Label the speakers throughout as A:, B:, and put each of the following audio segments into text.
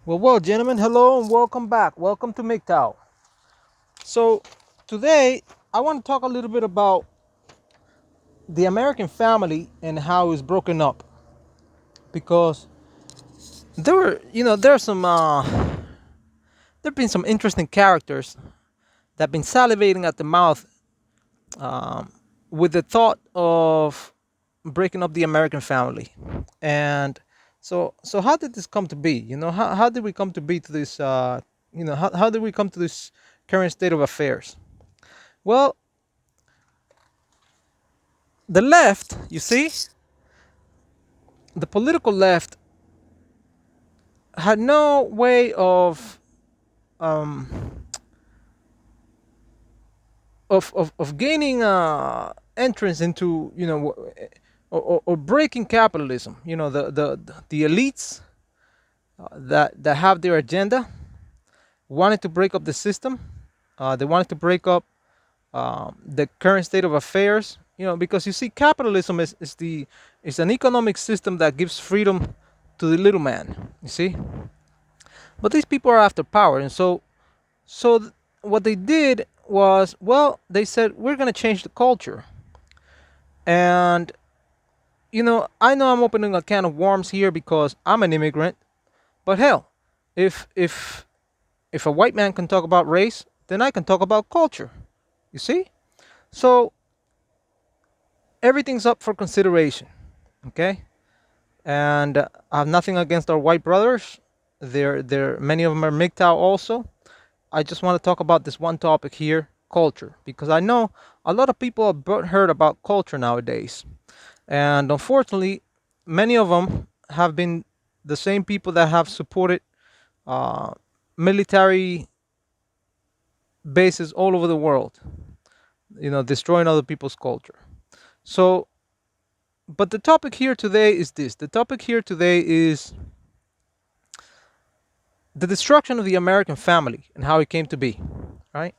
A: Well, gentlemen, hello and welcome back. Welcome to MGTOW. So, today I want to talk a little bit about the American family and how it's broken up because there are there've been some interesting characters that have been salivating at the mouth with the thought of breaking up the American family. And so how did this come to be? How did we come to be to this? How did we come to this current state of affairs? Well, the left, you see, the political left had no way of gaining entrance into or breaking capitalism. The elites that have their agenda wanted to break up the system. They wanted to break up the current state of affairs. Because you see, capitalism is an economic system that gives freedom to the little man. You see, but these people are after power, and what they did was, well, they said we're going to change the culture. And I know I'm opening a can of worms here because I'm an immigrant, but hell, if if a white man can talk about race, then I can talk about culture. You see? So everything's up for consideration. Okay? And I have nothing against our white brothers. They're many of them are MGTOW also. I just want to talk about this one topic here, culture, because I know a lot of people are butthurt about culture nowadays. And unfortunately, many of them have been the same people that have supported uh, military bases all over the world, destroying other people's culture. So, but the topic here today is this. The topic here today is the destruction of the American family and how it came to be, right?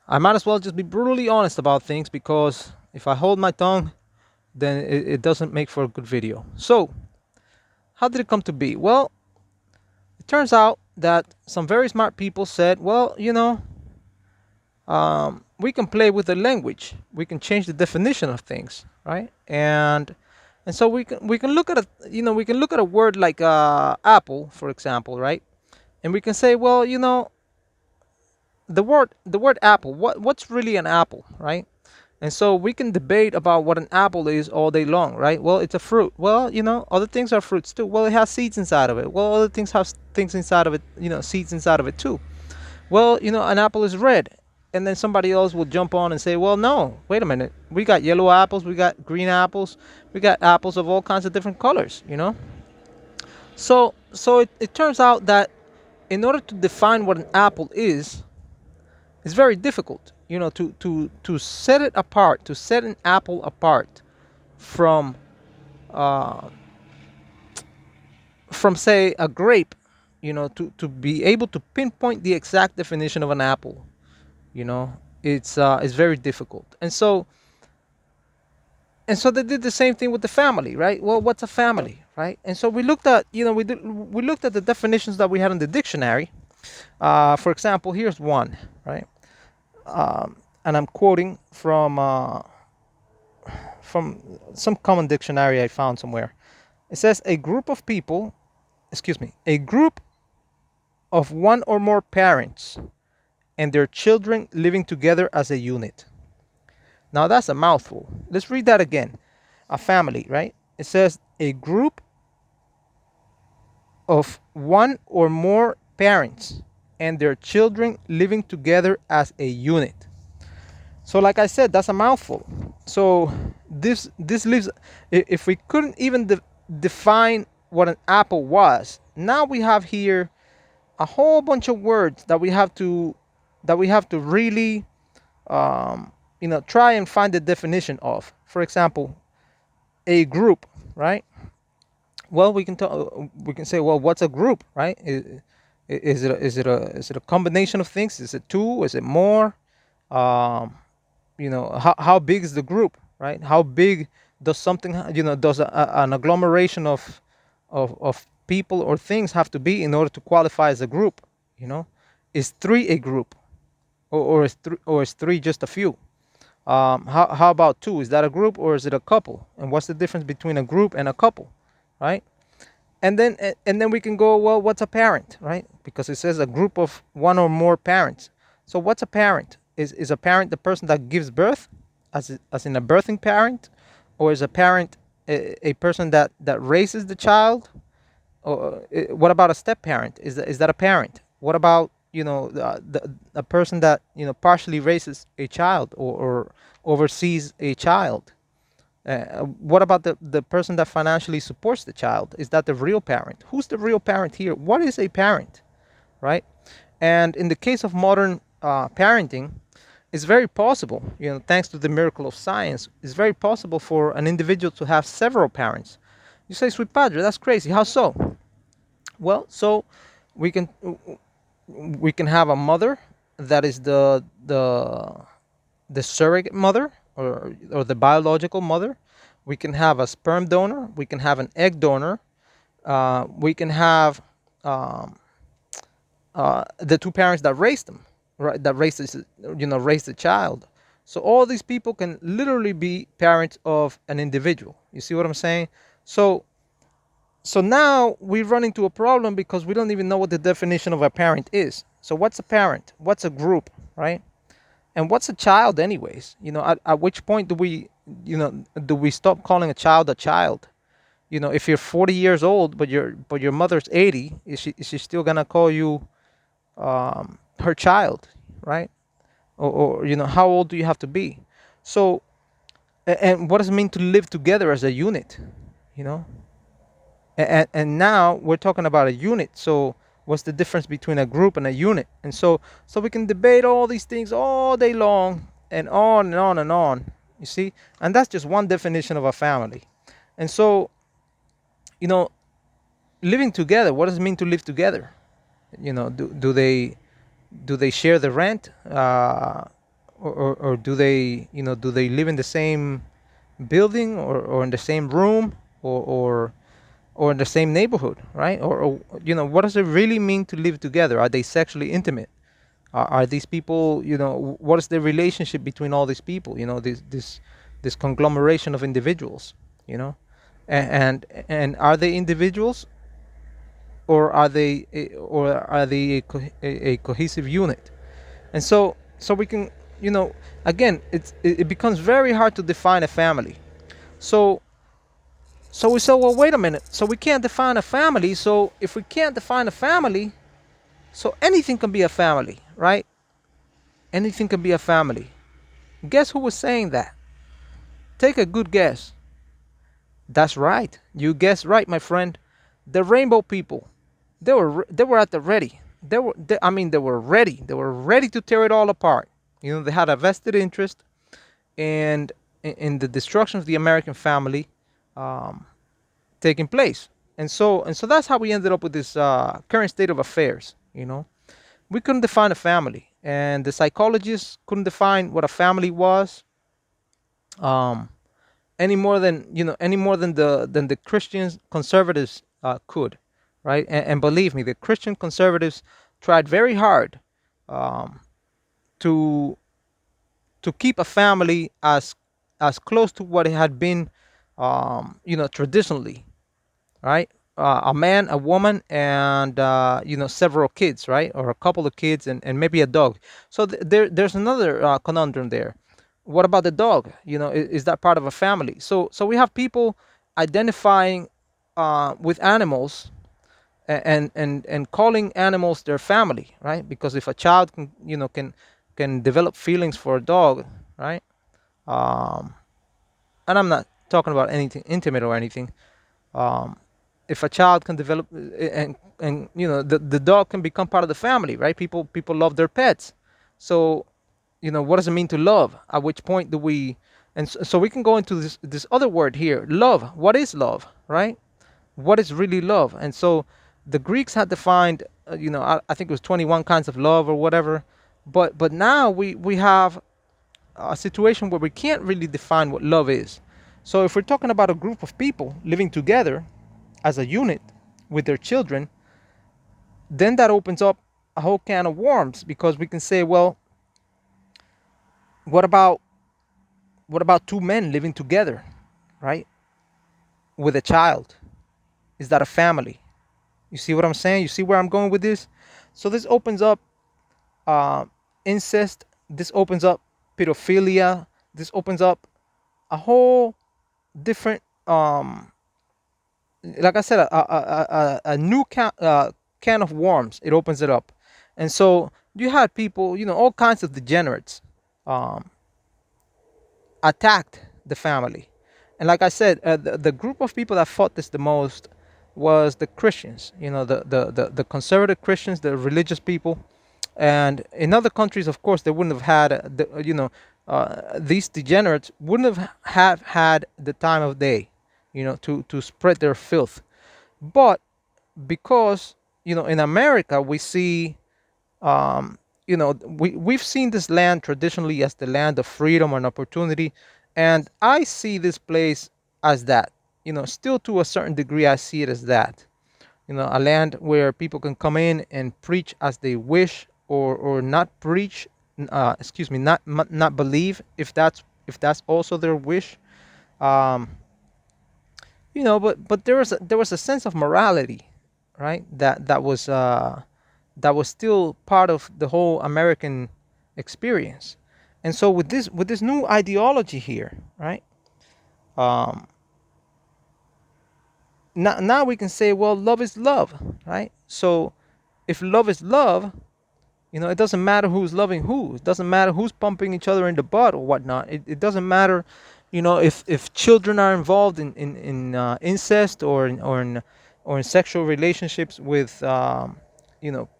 A: I might as well just be brutally honest about things because if I hold my tongue, then it doesn't make for a good video. So, how did it come to be? Well, it turns out that some very smart people said, well, we can play with the language. We can change the definition of things, right? And so we can look at a word like apple, for example, right? And we can say, well, the word apple. What's really an apple, right? And so we can debate about what an apple is all day long, right? Well, it's a fruit. Well, other things are fruits too. Well, it has seeds inside of it. Well, other things have things inside of it, seeds inside of it too. Well, an apple is red. And then somebody else will jump on and say, well, no, wait a minute. We got yellow apples, we got green apples, we got apples of all kinds of different colors. So it turns out that in order to define what an apple is, it's very difficult, to set it apart, to set an apple apart from uh, from say a grape, to be able to pinpoint the exact definition of an apple, you know, it's very difficult. And so they did the same thing with the family, right? Well, what's a family, right? And so we looked at, we looked at the definitions that we had in the dictionary. For example, here's one, right? And I'm quoting from some common dictionary I found somewhere. It says a group of people, excuse me, a group of one or more parents and their children living together as a unit. Now that's a mouthful. Let's read that again. A family, right? It says a group of one or more parents and their children living together as a unit. So, like I said, that's a mouthful. So, this leaves. If we couldn't even define what an apple was, now we have here a whole bunch of words that we have to really, try and find the definition of. For example, a group, right? Well, we can talk. We can say, well, what's a group, right? Is it a combination of things? Is it two? Is it more? Um, how big is the group, right? How big does something, does an agglomeration of people or things have to be in order to qualify as a group? You know, is three a group, or is three just a few? How about two? Is that a group or is it a couple? And what's the difference between a group and a couple, right? And then we can go, well, what's a parent, right? Because it says a group of one or more parents. So what's a parent? Is a parent the person that gives birth, as in a birthing parent, or is a parent a person that raises the child? Or what about a step parent? Is that a parent? What about, a person that, partially raises a child, or oversees a child? What about the person that financially supports the child? Is that the real parent? Who's the real parent here? What is a parent, right? And in the case of modern parenting, it's very possible, thanks to the miracle of science, it's very possible for an individual to have several parents. You say, sweet padre, that's crazy. How so? Well, so we can we can have a mother that is the surrogate mother, or the biological mother. We can have a sperm donor. We can have an egg donor. We can have um, the two parents that raised them, right? That raised the child. So all these people can literally be parents of an individual. You see what I'm saying? So so now we run into a problem because we don't even know what the definition of a parent is. So what's a parent? What's a group, right? And what's a child, anyways? At which point do we stop calling a child a child? If you're 40 years old, but your mother's 80, is she still gonna call you her child, right? Or how old do you have to be? So, and what does it mean to live together as a unit? You know, and now we're talking about a unit. So what's the difference between a group and a unit? And so we can debate all these things all day long, and on and on and on. You see, and that's just one definition of a family. And so, you know living together, what does it mean to live together? Do they share the rent, or do they live in the same building, or in the same room, or in the same neighborhood, right? Or what does it really mean to live together? Are they sexually intimate? Are these people, what is the relationship between all these people? This conglomeration of individuals, you know, and are they individuals, or are they a cohesive unit? And so we can, again, it becomes very hard to define a family. So so we say, well, wait a minute. So we can't define a family. So if we can't define a family, so anything can be a family, right? Anything can be a family. Guess who was saying that? Take a good guess. That's right. You guessed right, my friend. The rainbow people. They were at the ready. They were ready. They were ready to tear it all apart. They had a vested interest in the destruction of the American family um, taking place. And so that's how we ended up with this current state of affairs. We couldn't define a family, and the psychologists couldn't define what a family was, um, any more than the Christian conservatives could, right? And believe me, the Christian conservatives tried very hard um, to to keep a family as close to what it had been, traditionally, right? A man, a woman, and several kids, right? Or a couple of kids, and maybe a dog. So there's another conundrum there. What about the dog? Is that part of a family? So we have people identifying with animals, and calling animals their family, right? Because if a child can develop feelings for a dog, right? Um, and I'm not talking about anything intimate or anything. um, if a child can develop, and the dog can become part of the family, right? People love their pets. So what does it mean to love? At which point do we? And so we can go into this other word here, love. What is love, right? What is really love? And so the Greeks had defined, I think it was 21 kinds of love or whatever. But now we have a situation where we can't really define what love is. So if we're talking about a group of people living together as a unit, with their children, then that opens up a whole can of worms, because we can say, well, what about two men living together, right, with a child? Is that a family? You see what I'm saying? You see where I'm going with this? So this opens up uh, incest. This opens up pedophilia. This opens up a whole different, like I said, a new can of worms. It opens it up, and so you had people, all kinds of degenerates, um, attacked the family. And like I said, the group of people that fought this the most was the Christians, the conservative Christians, the religious people. And in other countries, of course, they wouldn't have had, these degenerates wouldn't have had the time of day, to spread their filth. But because, in America, we see, we've seen this land traditionally as the land of freedom and opportunity, and I see this place as that. Still to a certain degree, I see it as that. A land where people can come in and preach as they wish, or not preach. Excuse me, not believe, if that's also their wish. Um, but there was a sense of morality, right? That was still part of the whole American experience. And so with this new ideology here, right? Um, now we can say, well, love is love, right? So if love is love, it doesn't matter who's loving who. It doesn't matter who's pumping each other in the butt or whatnot. It doesn't matter, if children are involved in incest, or in sexual relationships with,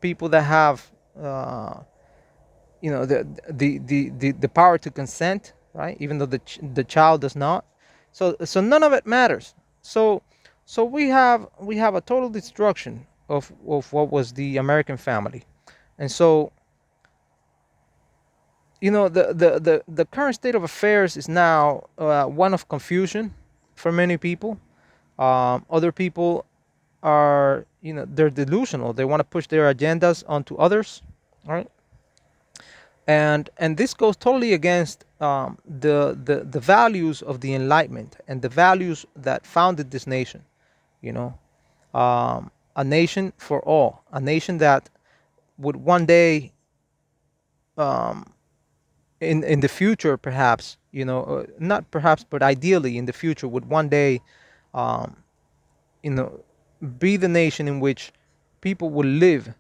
A: people that have, the power to consent, right? Even though the child does not. So none of it matters. So we have a total destruction of what was the American family. And so, the current state of affairs is now, one of confusion for many people. Other people are, they're delusional. They want to push their agendas onto others, right? And this goes totally against, the values of the Enlightenment and the values that founded this nation. You know, a nation for all, a nation that would one day, um, in the future, perhaps, not perhaps, but ideally in the future, would one day, um, you know be the nation in which people will live,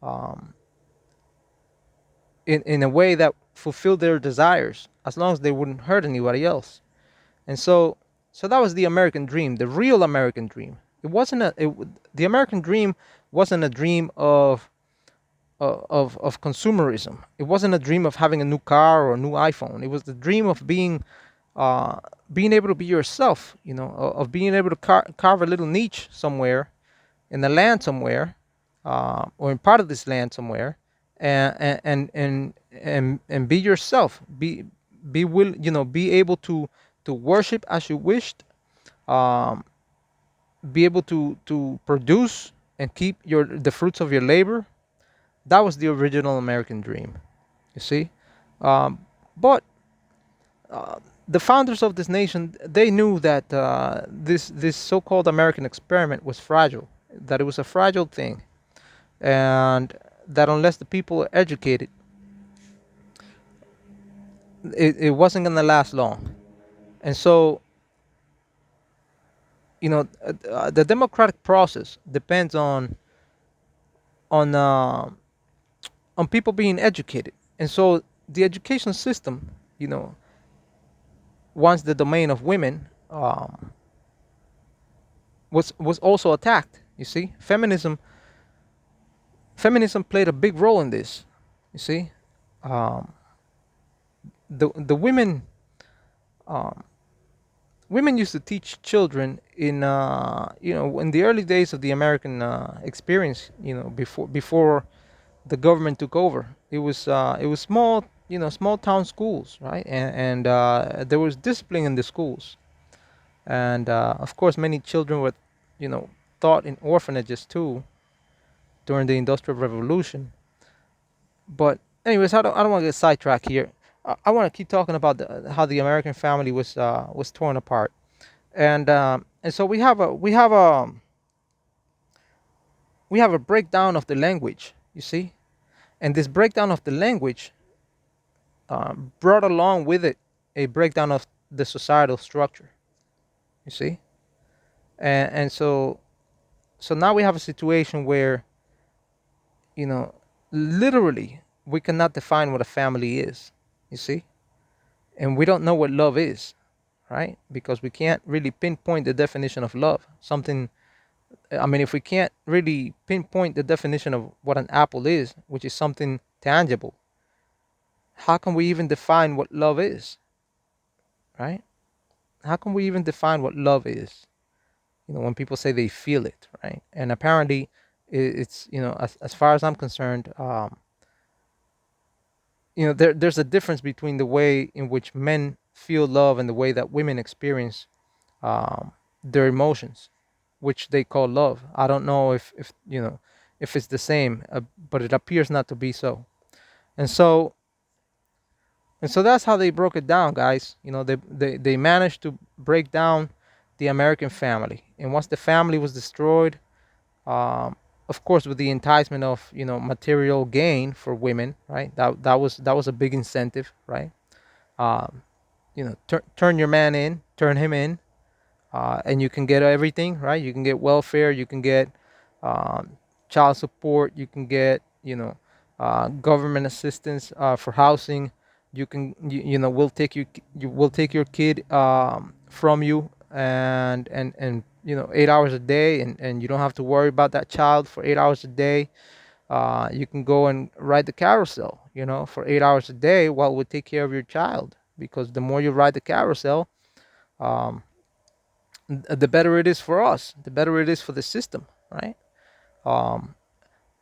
A: um, in a way that fulfill their desires, as long as they wouldn't hurt anybody else. And so that was the American dream, the real American dream. It wasn't the American dream wasn't a dream of consumerism. It wasn't a dream of having a new car or a new iPhone. It was the dream of being able to be yourself. Of being able to carve a little niche somewhere in the land somewhere, or in part of this land somewhere, and be yourself. Be able to worship as you wished. Um, be able to produce and keep the fruits of your labor. That was the original American dream. You see, um, but the founders of this nation, they knew that, this so-called American experiment was fragile. That it was a fragile thing, and that unless the people are educated, it wasn't going to last long. And so, the democratic process depends on uh, on people being educated. And so the education system, once the domain of women, was also attacked. You see, feminism played a big role in this. You see, um, the women used to teach children in the early days of the American, experience. Before the government took over. It was small, small town schools, right? And there was discipline in the schools. And of course, many children were, you know thought in orphanages too during the Industrial Revolution. But anyways, I don't want to get sidetracked here. I want to keep talking about how the American family was torn apart, and so we have a breakdown of the language. You see, and this breakdown of the language brought along with it a breakdown of the societal structure. You see, and so now we have a situation where, you know, literally we cannot define what a family is. You see, and we don't know what love is, right? Because we can't really pinpoint the definition of love. Something, I mean, if we can't really pinpoint the definition of what an apple is, which is something tangible, how can we even define what love is, right? How can we even define what love is? You know, when people say they feel it, right? And apparently, it's, you know, as far as I'm concerned, you know, there's a difference between the way in which men feel love and the way that women experience their emotions, which they call love. I don't know if you know, if it's the same, but it appears not to be so. And so that's how they broke it down, guys. You know, they managed to break down the American family, and once the family was destroyed, um, of course, with the enticement of, you know, material gain for women, right? That was a big incentive, right? Um, you know, turn your man in, turn him in, and you can get everything, right? You can get welfare, you can get um, child support, you can get, you know, government assistance for housing. You know, we'll take your kid from you, and you know, 8 hours a day, and you don't have to worry about that child for 8 hours a day. You can go and ride the carousel, you know, for 8 hours a day while we take care of your child, because the more you ride the carousel, um, the better it is for us, the better it is for the system, right? Um,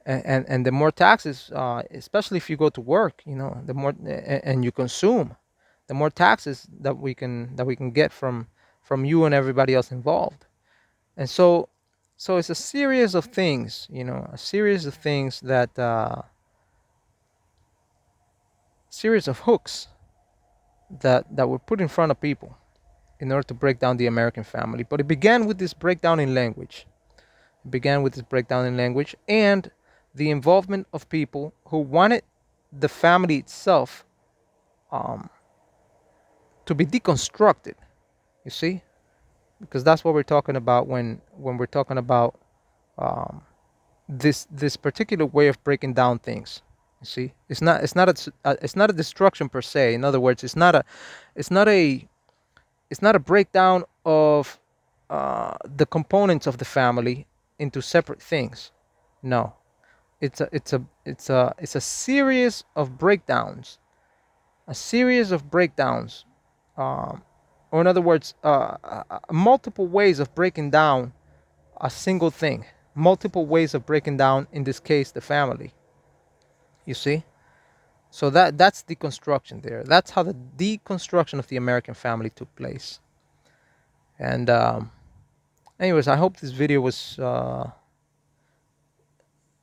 A: and the more taxes, especially if you go to work, you know, the more and you consume, the more taxes that we can get from you and everybody else involved. And so it's a series of things, you know, a series of things that series of hooks that were put in front of people in order to break down the American family. But it began with this breakdown in language. It began with this breakdown in language and the involvement of people who wanted the family itself um, to be deconstructed. You see, because that's what we're talking about when we're talking about um, this particular way of breaking down things. You see, it's not a destruction per se. In other words, it's not a it's not a breakdown of the components of the family into separate things. No, it's a series of breakdowns, a series of breakdowns, um, or in other words, multiple ways of breaking down a single thing, multiple ways of breaking down, in this case, the family. You see, so that's deconstruction there. That's how the deconstruction of the American family took place. And anyways, I hope this video was a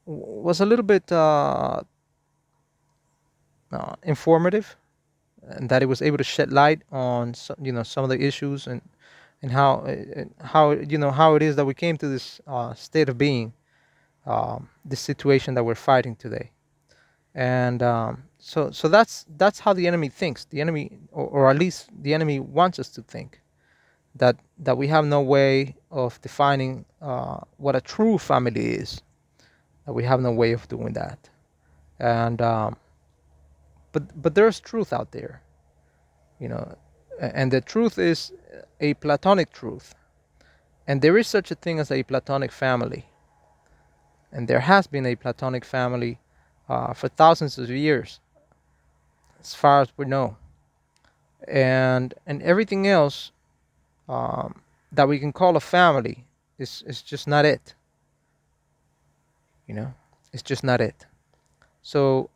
A: little bit informative, and that it was able to shed light on some of the issues, and how how it is that we came to this state of being, this situation that we're fighting today. And so that's how the enemy thinks. The enemy, or at least the enemy wants us to think that we have no way of defining what a true family is. That we have no way of doing that. And but there's truth out there, you know, and the truth is a platonic truth, and there is such a thing as a platonic family, and there has been a platonic family for thousands of years, as far as we know, and everything else that we can call a family is just not it. You know, it's just not it. So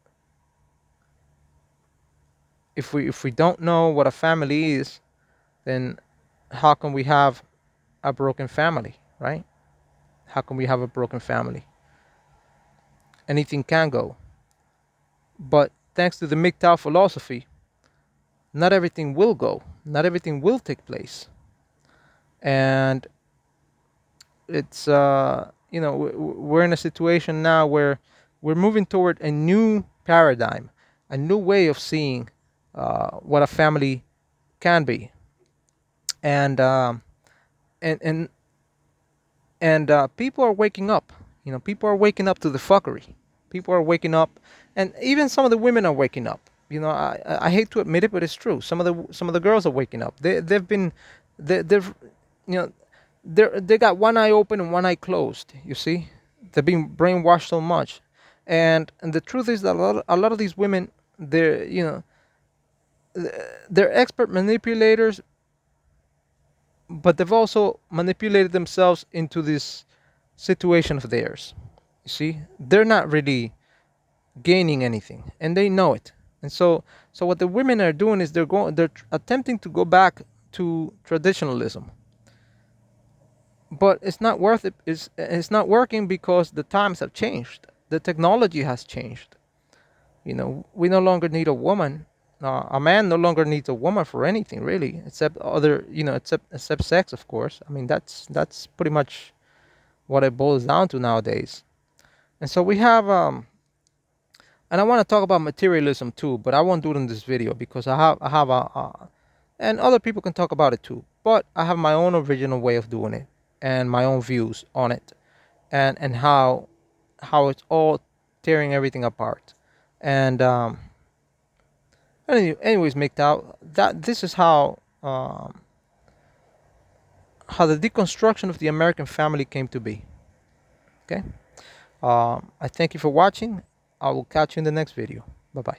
A: if we don't know what a family is, then how can we have a broken family, right? How can we have a broken family? Anything can go. But thanks to the MGTOW philosophy, not everything will go. Not everything will take place. And it's we're in a situation now where we're moving toward a new paradigm, a new way of seeing what a family can be, and and and people are waking up. People are waking up to the fuckery. People are waking up, and even some of the women are waking up. I hate to admit it, but it's true. Some of the girls are waking up. They've been, they've, you know, they got one eye open and one eye closed. You see, they're being brainwashed so much, and the truth is that a lot of these women, they're expert manipulators, but they've also manipulated themselves into this situation of theirs. You see, they're not really gaining anything, and they know it. And so what the women are doing is they're attempting to go back to traditionalism, but it's not worth it. It's not working because the times have changed. The technology has changed. We no longer need a woman. A man no longer needs a woman for anything, really, except except sex, of course. I mean, that's pretty much what it boils down to nowadays. And so we have, and I want to talk about materialism too, but I won't do it in this video because I have and other people can talk about it too. But I have my own original way of doing it and my own views on it, and how it's all tearing everything apart. And anyways, MGTOW, that this is how the deconstruction of the American family came to be. Okay. I thank you for watching. I will catch you in the next video. Bye bye.